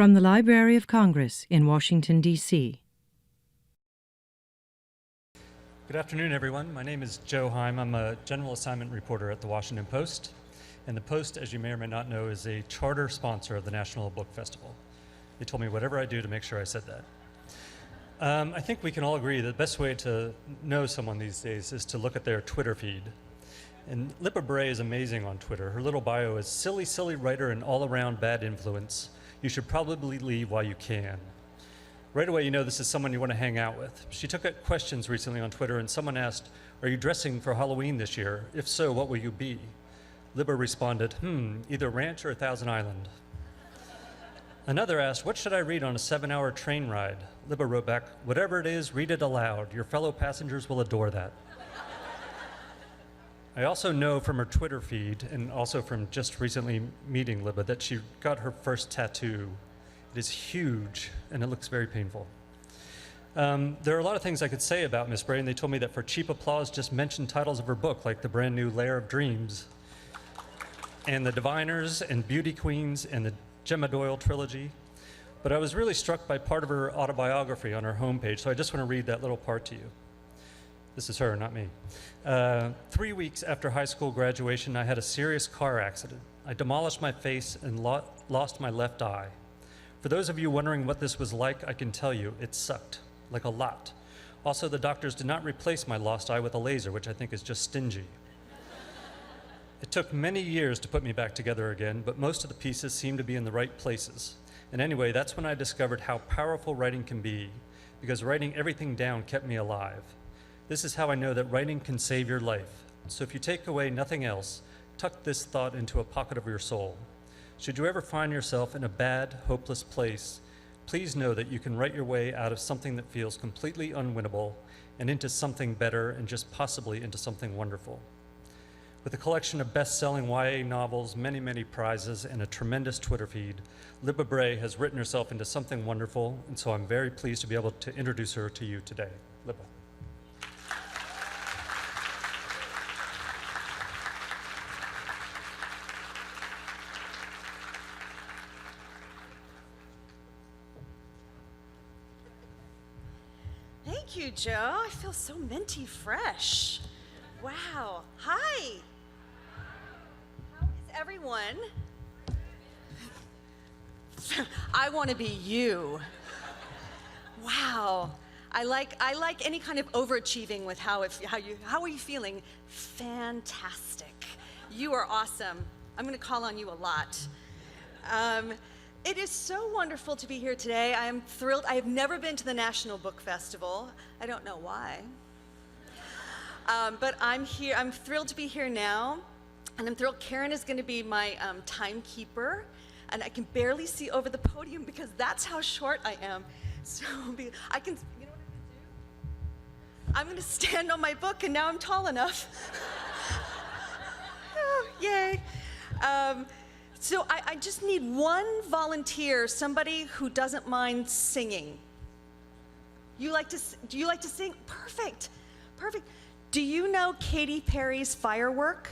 From the Library of Congress in Washington, D.C. Good afternoon, everyone. My name is Joe Heim. I'm a general assignment reporter at the Washington Post. And the Post, as you may or may not know, is a charter sponsor of the National Book Festival. They told me whatever I do to make sure I said that. I think we can all agree that the best way to know someone these days is to look at their Twitter feed. And Libba Bray is amazing on Twitter. Her little bio is silly, silly writer and all-around bad influence. You should probably leave while you can. Right away, you know this is someone you want to hang out with. She took questions recently on Twitter, and someone asked, "Are you dressing for Halloween this year? If so, what will you be?" Libba responded, either Ranch or Thousand Island. Another asked, "What should I read on a 7-hour train ride?" Libba wrote back, "Whatever it is, read it aloud. Your fellow passengers will adore that." I also know from her Twitter feed, and also from just recently meeting Libba, that she got her first tattoo. It is huge, and it looks very painful. There are a lot of things I could say about Miss Bray, and they told me that for cheap applause, just mention titles of her book, like the brand new Lair of Dreams, and The Diviners, and Beauty Queens, and the Gemma Doyle trilogy. But I was really struck by part of her autobiography on her homepage, so I just want to read that little part to you. This is her, not me. 3 weeks after high school graduation, I had a serious car accident. I demolished my face and lost my left eye. For those of you wondering what this was like, I can tell you it sucked, like a lot. Also, the doctors did not replace my lost eye with a laser, which I think is just stingy. It took many years to put me back together again, but most of the pieces seemed to be in the right places. And anyway, that's when I discovered how powerful writing can be, because writing everything down kept me alive. This is how I know that writing can save your life. So if you take away nothing else, tuck this thought into a pocket of your soul. Should you ever find yourself in a bad, hopeless place, please know that you can write your way out of something that feels completely unwinnable and into something better, and just possibly into something wonderful. With a collection of best-selling YA novels, many, many prizes, and a tremendous Twitter feed, Libba Bray has written herself into something wonderful, and so I'm very pleased to be able to introduce her to you today. Libba. Thank you, Joe. I feel so minty fresh. Wow. Hi. How is everyone? I want to be you. Wow. I like any kind of overachieving with how are you feeling? Fantastic. You are awesome. I'm going to call on you a lot. It is so wonderful to be here today. I am thrilled. I have never been to the National Book Festival. I don't know why. But I'm here. I'm thrilled to be here now. And I'm thrilled Karen is going to be my timekeeper. And I can barely see over the podium because that's how short I am. So I can, you know what I'm going to do? I'm going to stand on my book, and now I'm tall enough. Oh, yay. So I just need one volunteer, somebody who doesn't mind singing. Do you like to sing? Perfect, perfect. Do you know Katy Perry's Firework?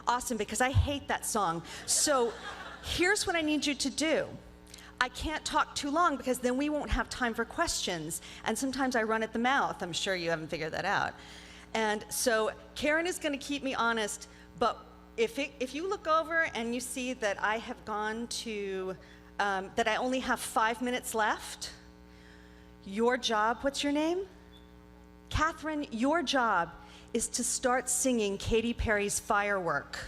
Awesome, because I hate that song. So here's what I need you to do. I can't talk too long because then we won't have time for questions. And sometimes I run at the mouth. I'm sure you haven't figured that out. And so Karen is going to keep me honest, but if you look over and you see that I have gone to, that I only have 5 minutes left, your job, what's your name? Catherine, your job is to start singing Katy Perry's Firework,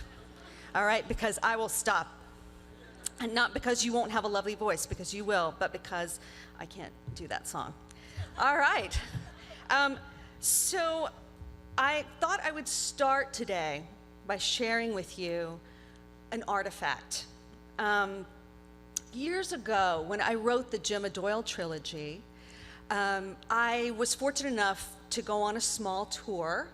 all right? Because I will stop. And not because you won't have a lovely voice, because you will, but because I can't do that song. All right. So I thought I would start today by sharing with you an artifact. Years ago, when I wrote the Gemma Doyle trilogy, I was fortunate enough to go on a small tour,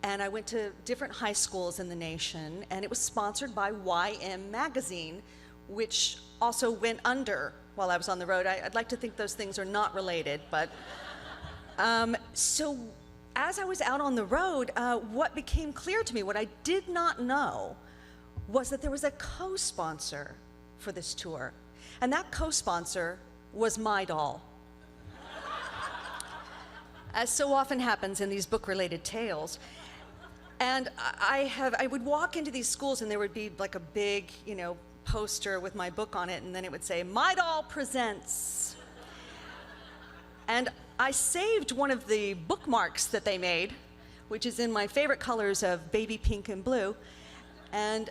and I went to different high schools in the nation, and it was sponsored by YM Magazine, which also went under while I was on the road. I'd like to think those things are not related, but so as I was out on the road, what became clear to me, what I did not know, was that there was a co-sponsor for this tour. And that co-sponsor was my doll. As so often happens in these book-related tales. And I would walk into these schools and there would be like a big, poster with my book on it, and then it would say, "My Doll Presents." And I saved one of the bookmarks that they made, which is in my favorite colors of baby pink and blue. And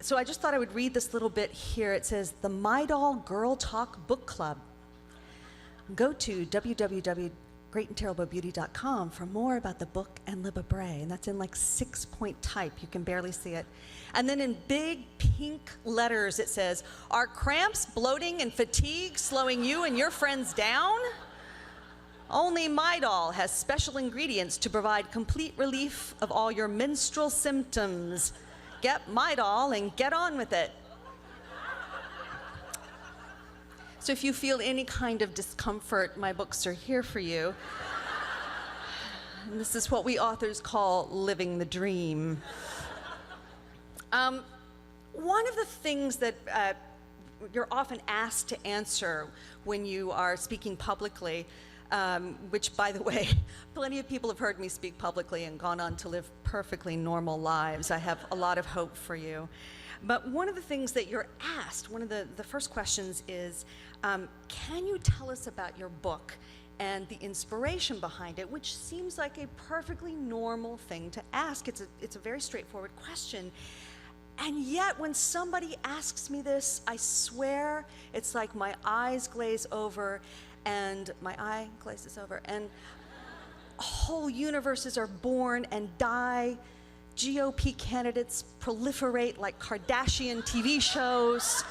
so I just thought I would read this little bit here. It says, "The My Doll Girl Talk Book Club. Go to www.greatandterriblebeauty.com for more about the book and Libba Bray." And that's in like 6-point type. You can barely see it. And then in big pink letters it says, "Are cramps, bloating, and fatigue slowing you and your friends down? Only My Doll has special ingredients to provide complete relief of all your menstrual symptoms. Get My Doll and get on with it." So if you feel any kind of discomfort, my books are here for you. And this is what we authors call living the dream. One of the things that you're often asked to answer when you are speaking publicly, which, by the way, plenty of people have heard me speak publicly and gone on to live perfectly normal lives. I have a lot of hope for you. But one of the things that you're asked, one of the first questions is, can you tell us about your book and the inspiration behind it, which seems like a perfectly normal thing to ask. It's a very straightforward question. And yet, when somebody asks me this, I swear it's like my eyes glaze over, and my eye glazes over, and whole universes are born and die. GOP candidates proliferate like Kardashian TV shows.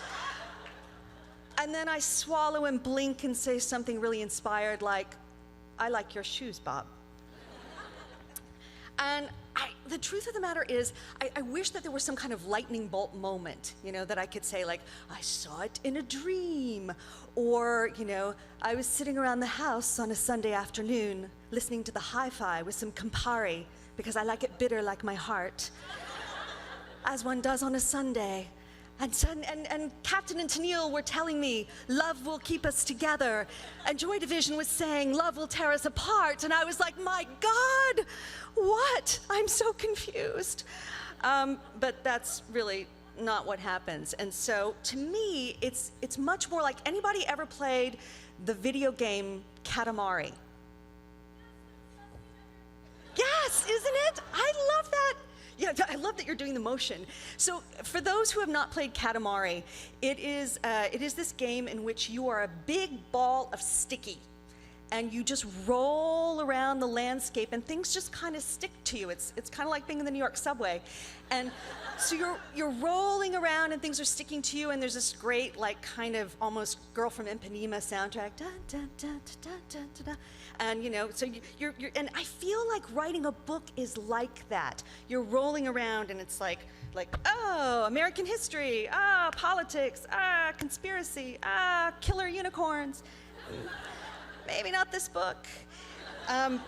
And then I swallow and blink and say something really inspired like, "I like your shoes, Bob." And the truth of the matter is, I wish that there was some kind of lightning bolt moment, that I could say, like, "I saw it in a dream," or, "I was sitting around the house on a Sunday afternoon listening to the hi-fi with some Campari because I like it bitter like my heart, as one does on a Sunday. And Captain and Tennille were telling me, love will keep us together. And Joy Division was saying, love will tear us apart." And I was like, my God, what? I'm so confused. But that's really not what happens. And so to me, it's much more like, anybody ever played the video game Katamari? Yes, isn't it? I love that. Yeah, I love that you're doing the motion. So for those who have not played Katamari, it is this game in which you are a big ball of sticky, and you just roll around the landscape, and things just kind of stick to you. It's kind of like being in the New York subway. And so you're rolling around, and things are sticking to you, and there's this great, like, kind of almost Girl from Ipanema soundtrack. Dun, dun, dun, dun, dun, dun, dun. And so you're and I feel like writing a book is like that. You're rolling around, and it's like, oh, American history, politics, conspiracy, killer unicorns. Maybe not this book. And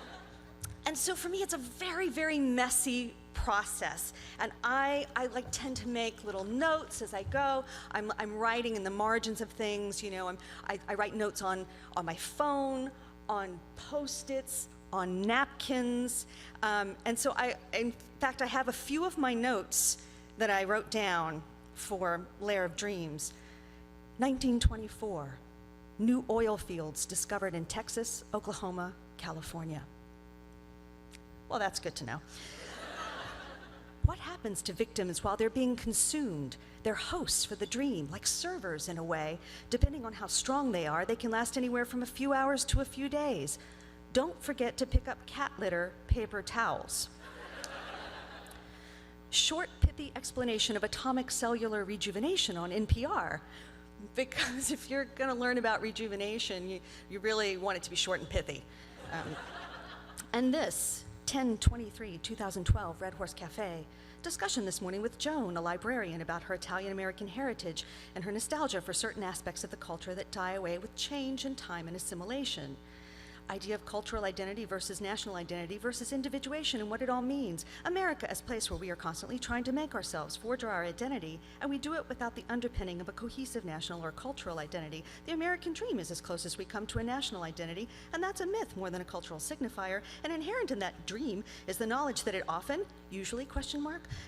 so for me, it's a very, very messy process. And I tend to make little notes as I go. I'm writing in the margins of things. I write notes on my phone, on Post-its, on napkins. And so in fact, I have a few of my notes that I wrote down for Lair of Dreams. 1924, new oil fields discovered in Texas, Oklahoma, California. Well, that's good to know. What happens to victims while they're being consumed? They're hosts for the dream, like servers in a way. Depending on how strong they are, they can last anywhere from a few hours to a few days. Don't forget to pick up cat litter, paper towels. Short, pithy explanation of atomic cellular rejuvenation on NPR. Because if you're going to learn about rejuvenation, you really want it to be short and pithy. And this, 10/23/2012, Red Horse Cafe. Discussion this morning with Joan, a librarian, about her Italian-American heritage and her nostalgia for certain aspects of the culture that die away with change and time and assimilation. idea of cultural identity versus national identity versus individuation and what it all means. America as a place where we are constantly trying to make ourselves, forge our identity, and we do it without the underpinning of a cohesive national or cultural identity. The American dream is as close as we come to a national identity, and that's a myth more than a cultural signifier, and inherent in that dream is the knowledge that it often, usually,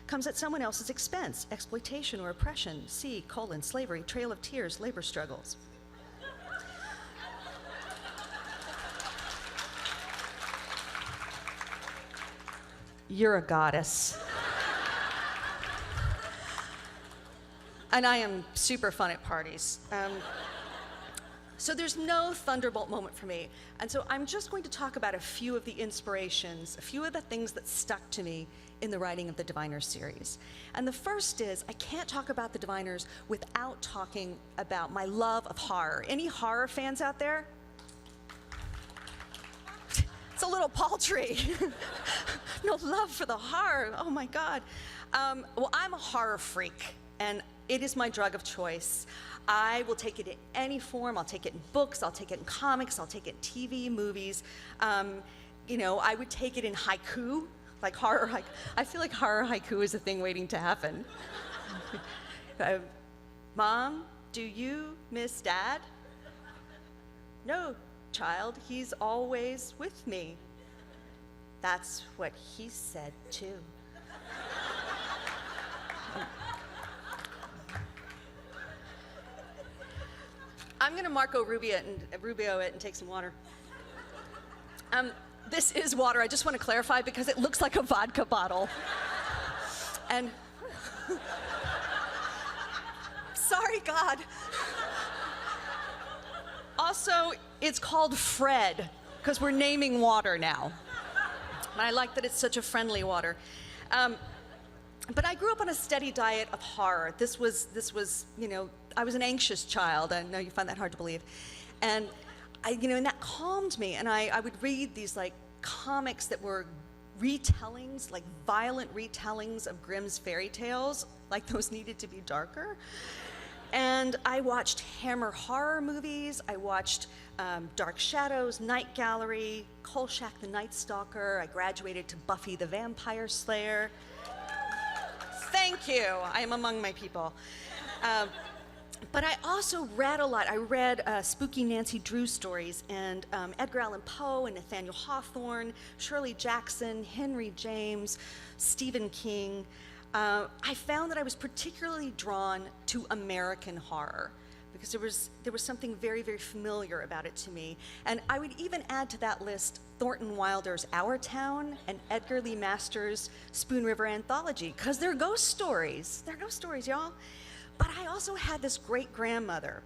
comes at someone else's expense, exploitation or oppression, see, slavery, trail of tears, labor struggles. You're a goddess. And I am super fun at parties. So there's no thunderbolt moment for me. And so I'm just going to talk about a few of the inspirations, a few of the things that stuck to me in the writing of the Diviners series. And the first is, I can't talk about the Diviners without talking about my love of horror. Any horror fans out there? It's a little paltry. No love for the horror, oh my God. Well, I'm a horror freak, and it is my drug of choice. I will take it in any form. I'll take it in books, I'll take it in comics, I'll take it in TV, movies. You know, I would take it in haiku, like horror haiku. I feel like horror haiku is a thing waiting to happen. Mom, do you miss Dad? No, child, he's always with me. That's what he said too. I'm gonna Marco Rubio it and take some water. This is water, I just wanna clarify because it looks like a vodka bottle. And, sorry God. Also, it's called Fred, because we're naming water now. And I like that it's such a friendly water. But I grew up on a steady diet of horror. This was, you know, I was an anxious child. I know you find that hard to believe. And and that calmed me. And I would read these like comics that were retellings, like violent retellings of Grimm's fairy tales, like those needed to be darker. And I watched Hammer horror movies. I watched Dark Shadows, Night Gallery, Kolchak the Night Stalker. I graduated to Buffy the Vampire Slayer. Thank you. I am among my people. But I also read a lot. I read spooky Nancy Drew stories and Edgar Allan Poe and Nathaniel Hawthorne, Shirley Jackson, Henry James, Stephen King. I found that I was particularly drawn to American horror because there was something very, very familiar about it to me. And I would even add to that list Thornton Wilder's Our Town and Edgar Lee Masters' Spoon River Anthology, because they're ghost stories. They're ghost stories, y'all. But I also had this great-grandmother,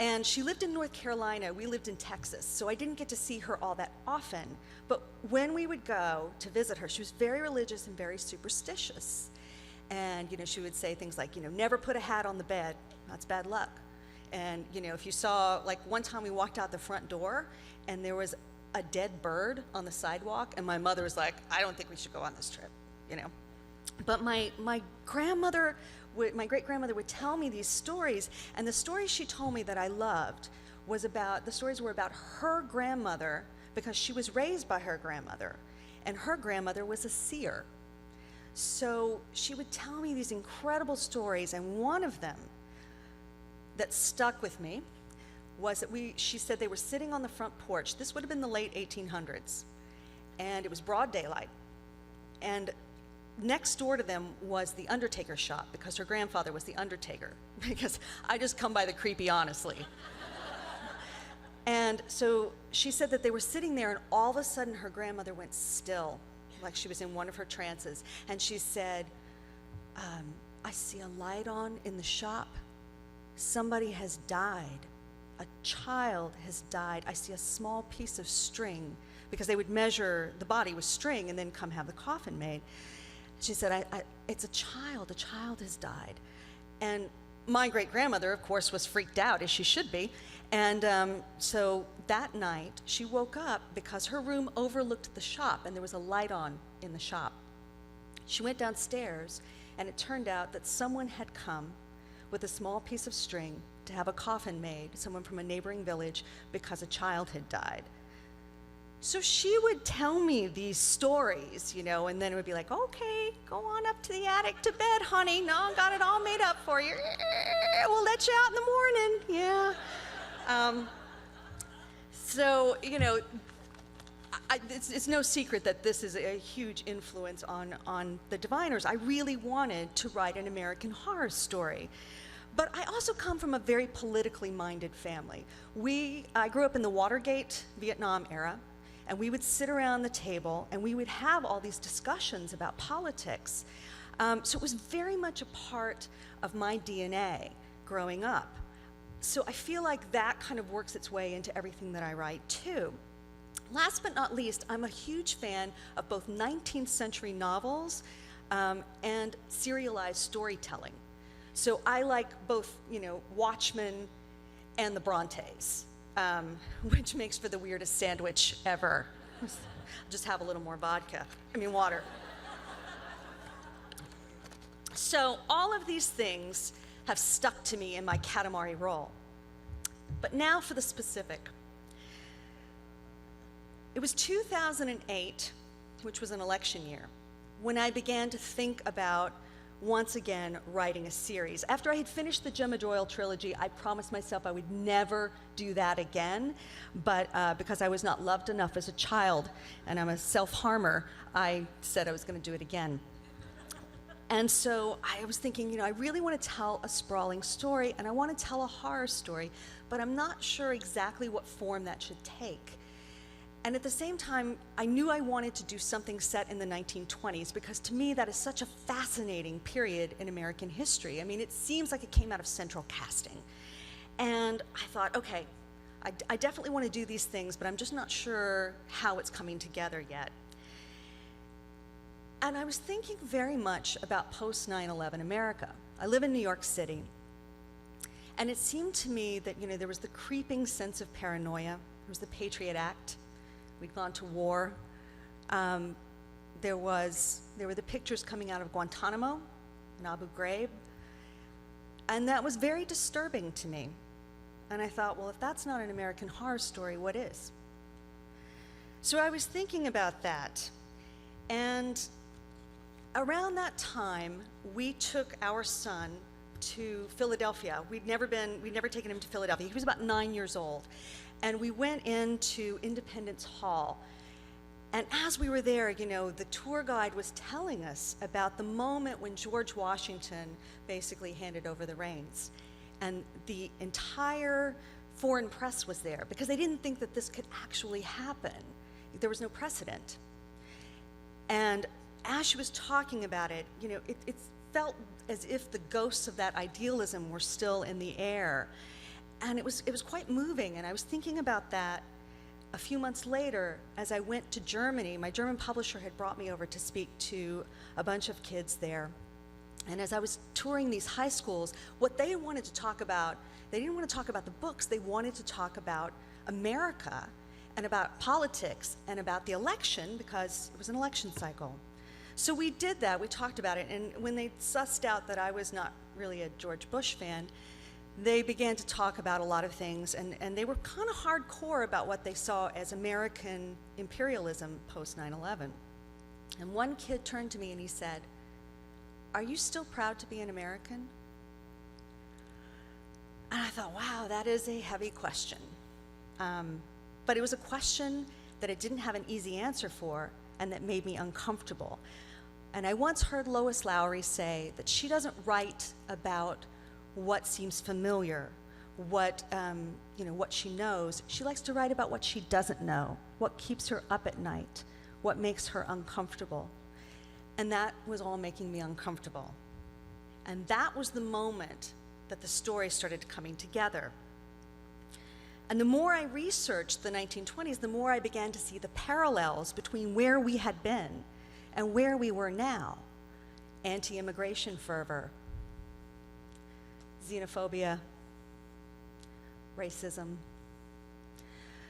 and she lived in North Carolina. We lived in Texas, so I didn't get to see her all that often. But when we would go to visit her, she was very religious and very superstitious. And, she would say things like, never put a hat on the bed. That's bad luck. And, if you saw, like one time we walked out the front door, and there was a dead bird on the sidewalk, and my mother was like, I don't think we should go on this trip, But my grandmother, my great-grandmother would tell me these stories, and the stories she told me that I loved the stories were about her grandmother, because she was raised by her grandmother, and her grandmother was a seer. So she would tell me these incredible stories, and one of them that stuck with me was that she said they were sitting on the front porch. This would have been the late 1800s, and it was broad daylight. And next door to them was the undertaker shop, because her grandfather was the undertaker, because I just come by the creepy honestly. And so she said that they were sitting there, and all of a sudden her grandmother went still, like she was in one of her trances, and she said, I see a light on in the shop. Somebody has died. A child has died. I see a small piece of string, because they would measure the body with string and then come have the coffin made. She said, it's a child has died. And my great-grandmother, of course, was freaked out, as she should be. And so that night, she woke up because her room overlooked the shop, and there was a light on in the shop. She went downstairs, and it turned out that someone had come with a small piece of string to have a coffin made, someone from a neighboring village, because a child had died. So she would tell me these stories, you know, and then it would be like, okay, go on up to the attic to bed, honey. No, got it all made up for you. We'll let you out in the morning. Yeah. So, you know, it's no secret that this is a huge influence on the diviners. I really wanted to write an American horror story. But I also come from a very politically minded family. I grew up in the Watergate Vietnam era, and we would sit around the table and we would have all these discussions about politics. So it was very much a part of my DNA growing up. So I feel like that kind of works its way into everything that I write too. Last but not least, I'm a huge fan of both 19th century novels and serialized storytelling. So I like both, you know, Watchmen and the Brontes, which makes for the weirdest sandwich ever. Just have a little more water. So all of these things have stuck to me in my Katamari role. But now for the specific. It was 2008, which was an election year, when I began to think about once again writing a series. After I had finished the Gemma Doyle trilogy, I promised myself I would never do that again, but because I was not loved enough as a child and I'm a self-harmer, I said I was going to do it again. And so I was thinking, you know, I really want to tell a sprawling story and I want to tell a horror story, but I'm not sure exactly what form that should take. And at the same time, I knew I wanted to do something set in the 1920s because to me that is such a fascinating period in American history. I mean, it seems like it came out of central casting. And I thought, okay, I definitely want to do these things, but I'm just not sure how it's coming together yet. And I was thinking very much about post 9/11 America. I live in New York City. And it seemed to me that, you know, there was the creeping sense of paranoia. There was the Patriot Act. We'd gone to war. There were the pictures coming out of Guantanamo and Abu Ghraib. And that was very disturbing to me. And I thought, well, if that's not an American horror story, what is? So I was thinking about that. And around that time, we took our son to Philadelphia. We'd never taken him to Philadelphia. He was about 9 years old. And we went into Independence Hall. And as we were there, you know, the tour guide was telling us about the moment when George Washington basically handed over the reins. And the entire foreign press was there because they didn't think that this could actually happen. There was no precedent. And as she was talking about it, you know, it felt as if the ghosts of that idealism were still in the air. And it was quite moving, and I was thinking about that a few months later as I went to Germany. My German publisher had brought me over to speak to a bunch of kids there. And as I was touring these high schools, what they wanted to talk about, they didn't want to talk about the books, they wanted to talk about America and about politics and about the election because it was an election cycle. So we did that, we talked about it, and when they sussed out that I was not really a George Bush fan, they began to talk about a lot of things, and they were kind of hardcore about what they saw as American imperialism post 9/11. And one kid turned to me and he said, "Are you still proud to be an American?" And I thought, wow, that is a heavy question. But it was a question that I didn't have an easy answer for and that made me uncomfortable. And I once heard Lois Lowry say that she doesn't write about what seems familiar, what she knows. She likes to write about what she doesn't know, what keeps her up at night, what makes her uncomfortable. And that was all making me uncomfortable. And that was the moment that the story started coming together. And the more I researched the 1920s, the more I began to see the parallels between where we had been and where we were now. Anti-immigration fervor, xenophobia, racism.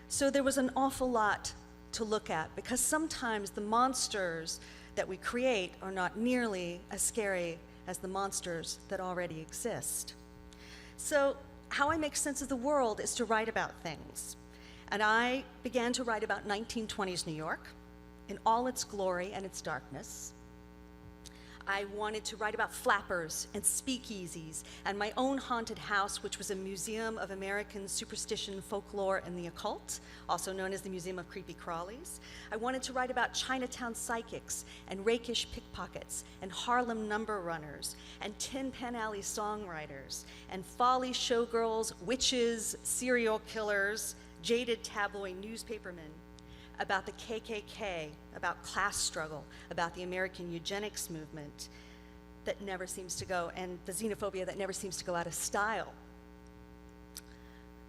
So there was an awful lot to look at because sometimes the monsters that we create are not nearly as scary as the monsters that already exist. So how I make sense of the world is to write about things. And I began to write about 1920s New York in all its glory and its darkness. I wanted to write about flappers and speakeasies and my own haunted house, which was a museum of American superstition, folklore, and the occult, also known as the Museum of Creepy Crawlies. I wanted to write about Chinatown psychics and rakish pickpockets and Harlem number runners and Tin Pan Alley songwriters and folly showgirls, witches, serial killers, jaded tabloid newspapermen, about the KKK, about class struggle, about the American eugenics movement that never seems to go, and the xenophobia that never seems to go out of style.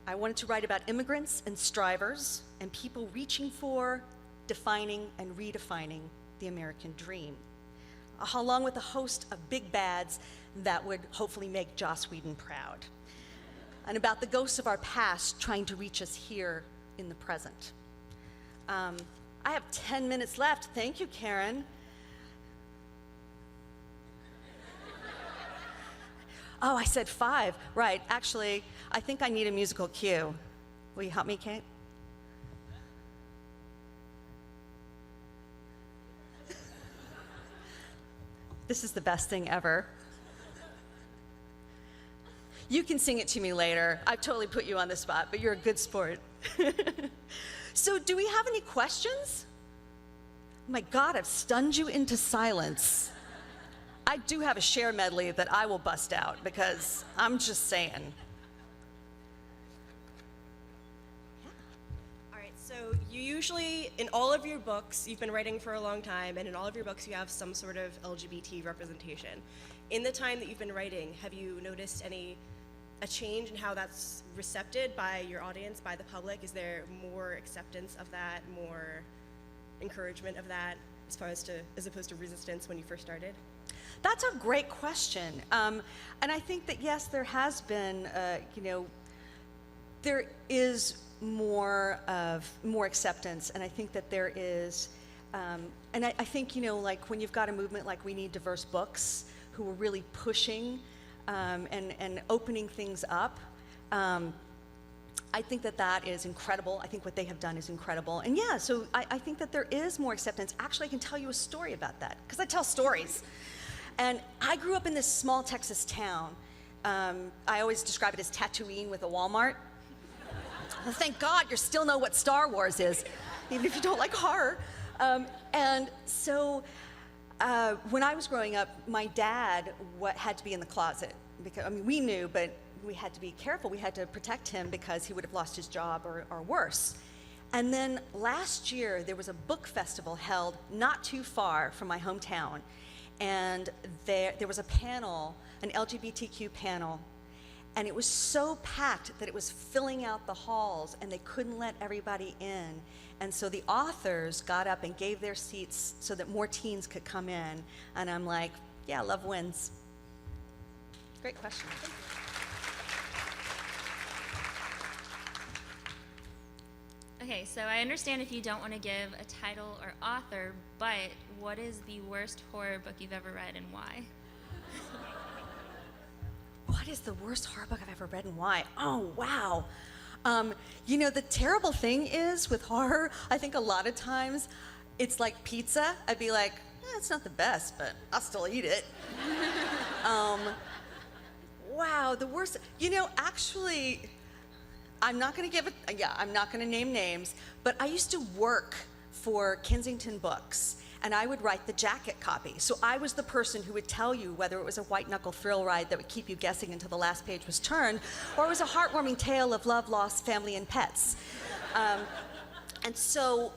I wanted to write about immigrants and strivers and people reaching for, defining, and redefining the American dream, along with a host of big bads that would hopefully make Joss Whedon proud, and about the ghosts of our past trying to reach us here in the present. I have 10 minutes left. Thank you, Karen. Oh, I said 5. Right. Actually, I think I need a musical cue. Will you help me, Kate? This is the best thing ever. You can sing it to me later. I've totally put you on the spot, but you're a good sport. So do we have any questions? Oh my God, I've stunned you into silence. I do have a share medley that I will bust out because I'm just saying. All right, so you usually, in all of your books, you've been writing for a long time, and in all of your books you have some sort of LGBT representation. In the time that you've been writing, have you noticed a change in how that's recepted by your audience, by the public? Is there more acceptance of that, more encouragement of that, as opposed to resistance when you first started? That's a great question. And I think that, yes, there has been, there is more acceptance, and I think that there is, and I think, like when you've got a movement like We Need Diverse Books, who are really pushing and opening things up, I think that that is incredible. I think what they have done is incredible. And yeah, so I think that there is more acceptance. Actually, I can tell you a story about that, because I tell stories. And I grew up in this small Texas town. I always describe it as Tatooine with a Walmart. Thank God you still know what Star Wars is, even if you don't like horror. And so when I was growing up, my dad had to be in the closet. Because, I mean, we knew, but we had to be careful. We had to protect him because he would have lost his job or worse. And then last year, there was a book festival held not too far from my hometown. And there was a panel, an LGBTQ panel, and it was so packed that it was filling out the halls, and they couldn't let everybody in. And so the authors got up and gave their seats so that more teens could come in. And I'm like, yeah, love wins. Great question. Okay, so I understand if you don't want to give a title or author, but what is the worst horror book you've ever read and why? What is the worst horror book I've ever read and why? Oh, wow. The terrible thing is with horror, I think a lot of times it's like pizza. I'd be like, it's not the best, but I'll still eat it. Wow, the worst. Actually, I'm not going to name names, but I used to work for Kensington Books, and I would write the jacket copy. So I was the person who would tell you whether it was a white-knuckle thrill ride that would keep you guessing until the last page was turned, or it was a heartwarming tale of love, loss, family, and pets. And so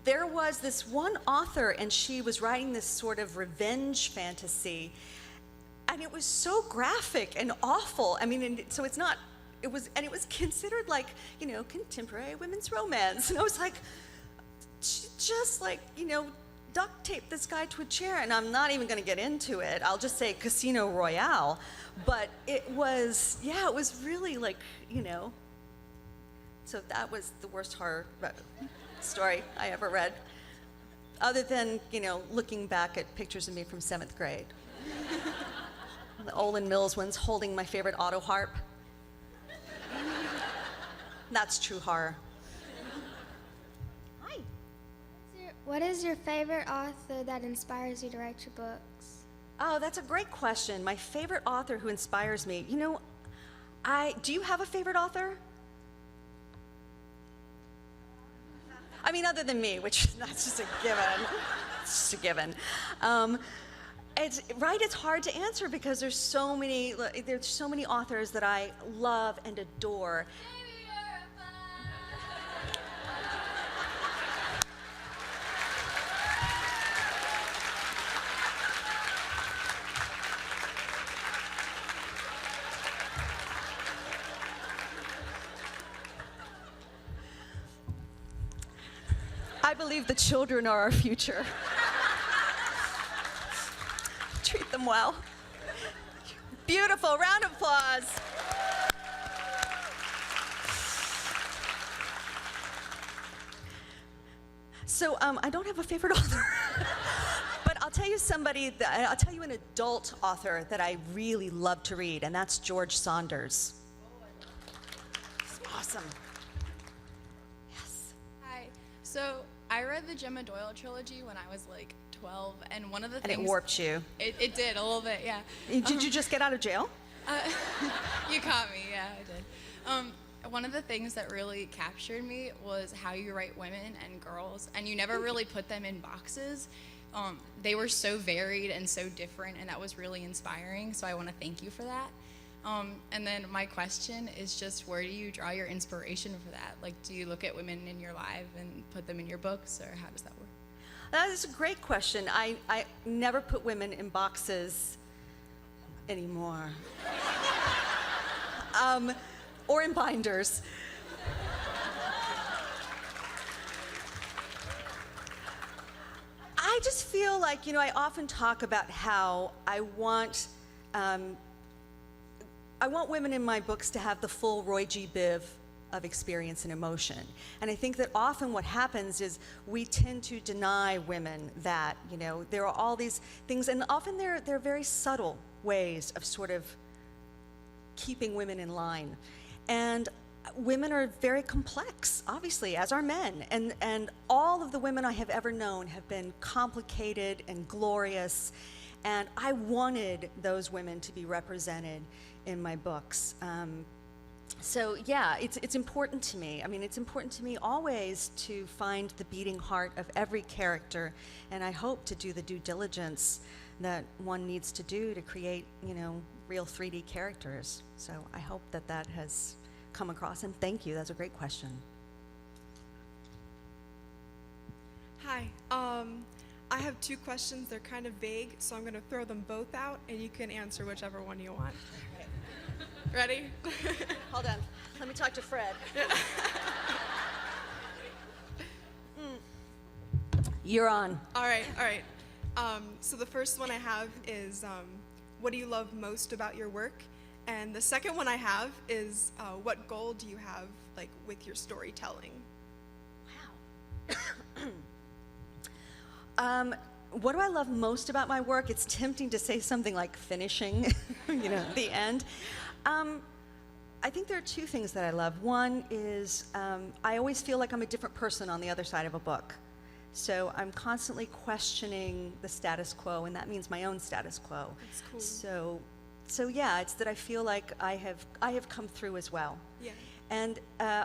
there was this one author, and she was writing this sort of revenge fantasy, and it was so graphic and awful. I mean, so it's not, it was considered like, contemporary women's romance. And I was like, just like, duct tape this guy to a chair, and I'm not even going to get into it. I'll just say Casino Royale. But it was really like, so that was the worst horror story I ever read. Other than, looking back at pictures of me from 7th grade. The Olin Mills ones holding my favorite auto harp. That's true horror. What is your favorite author that inspires you to write your books? Oh, that's a great question. My favorite author who inspires me. Do you have a favorite author? I mean, other than me, which that's just a given. It's just a given. It's hard to answer because there's so many authors that I love and adore. I believe the children are our future. Treat them well. Beautiful. Round of applause. So I don't have a favorite author, but I'll tell you an adult author that I really love to read, and that's George Saunders. It's awesome. Yes. Hi. So I read the Gemma Doyle trilogy when I was like 12, and one of the And things... it warped you. It did, a little bit, yeah. Did you just get out of jail? You caught me, yeah, I did. One of the things that really captured me was how you write women and girls, and you never really put them in boxes. They were so varied and so different, and that was really inspiring, so I want to thank you for that. And then my question is just, where do you draw your inspiration for that? Like, do you look at women in your life and put them in your books, or how does that work? That is a great question. I never put women in boxes anymore. Or in binders. I just feel like, I often talk about how I want women in my books to have the full Roy G. Biv of experience and emotion. And I think that often what happens is we tend to deny women that, there are all these things, and often they're very subtle ways of sort of keeping women in line. And women are very complex, obviously, as are men. And all of the women I have ever known have been complicated and glorious. And I wanted those women to be represented in my books. So yeah, it's important to me. I mean, it's important to me always to find the beating heart of every character, and I hope to do the due diligence that one needs to do to create, real 3D characters. So I hope that has come across, and thank you. That's a great question. Hi. I have two questions. They're kind of vague, so I'm going to throw them both out, and you can answer whichever one you want. Ready? Hold on. Let me talk to Fred. You're on. All right. So the first one I have is, what do you love most about your work? And the second one I have is, what goal do you have, like, with your storytelling? Wow. What do I love most about my work? It's tempting to say something like finishing, the end. I think there are two things that I love. One is I always feel like I'm a different person on the other side of a book. So I'm constantly questioning the status quo, and that means my own status quo. That's cool. So yeah, it's that I feel like I have come through as well. Yeah. And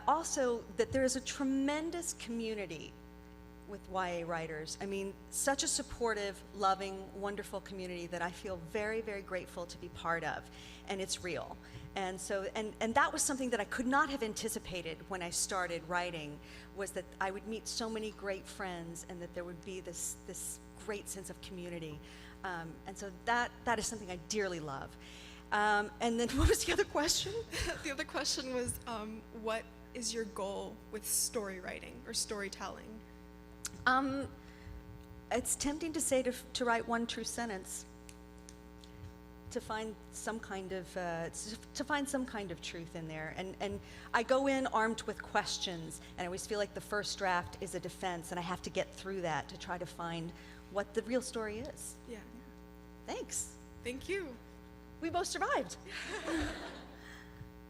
also that there is a tremendous community with YA writers. I mean, such a supportive, loving, wonderful community that I feel very, very grateful to be part of, and it's real. And so, and that was something that I could not have anticipated when I started writing, was that I would meet so many great friends, and that there would be this great sense of community. And so that is something I dearly love. And then what was the other question? The other question was, what is your goal with story writing or storytelling? It's tempting to say to write one true sentence, to find some kind of truth in there. And I go in armed with questions, and I always feel like the first draft is a defense, and I have to get through that to try to find what the real story is. Yeah. Thanks. Thank you. We both survived.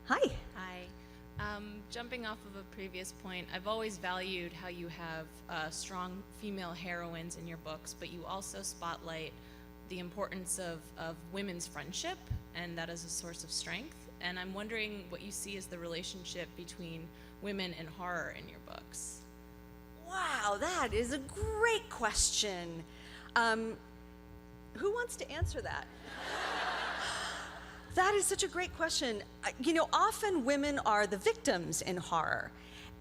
Hi. Hi. Jumping off of a previous point, I've always valued how you have strong female heroines in your books, but you also spotlight the importance of women's friendship, and that is a source of strength. And I'm wondering what you see as the relationship between women and horror in your books. Wow, that is a great question. Who wants to answer that? That is such a great question. You know, often women are the victims in horror.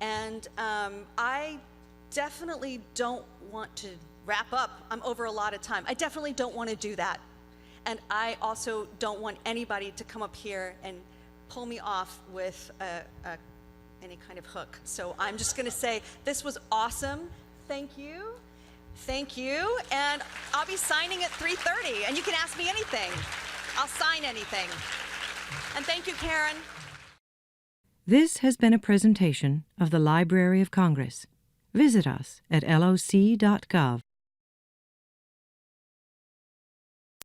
And I definitely don't want to wrap up. I'm over a lot of time. I definitely don't want to do that. And I also don't want anybody to come up here and pull me off with any kind of hook. So I'm just going to say this was awesome. Thank you. Thank you. And I'll be signing at 3:30. And you can ask me anything. I'll sign anything. And thank you, Karen. This has been a presentation of the Library of Congress. Visit us at loc.gov.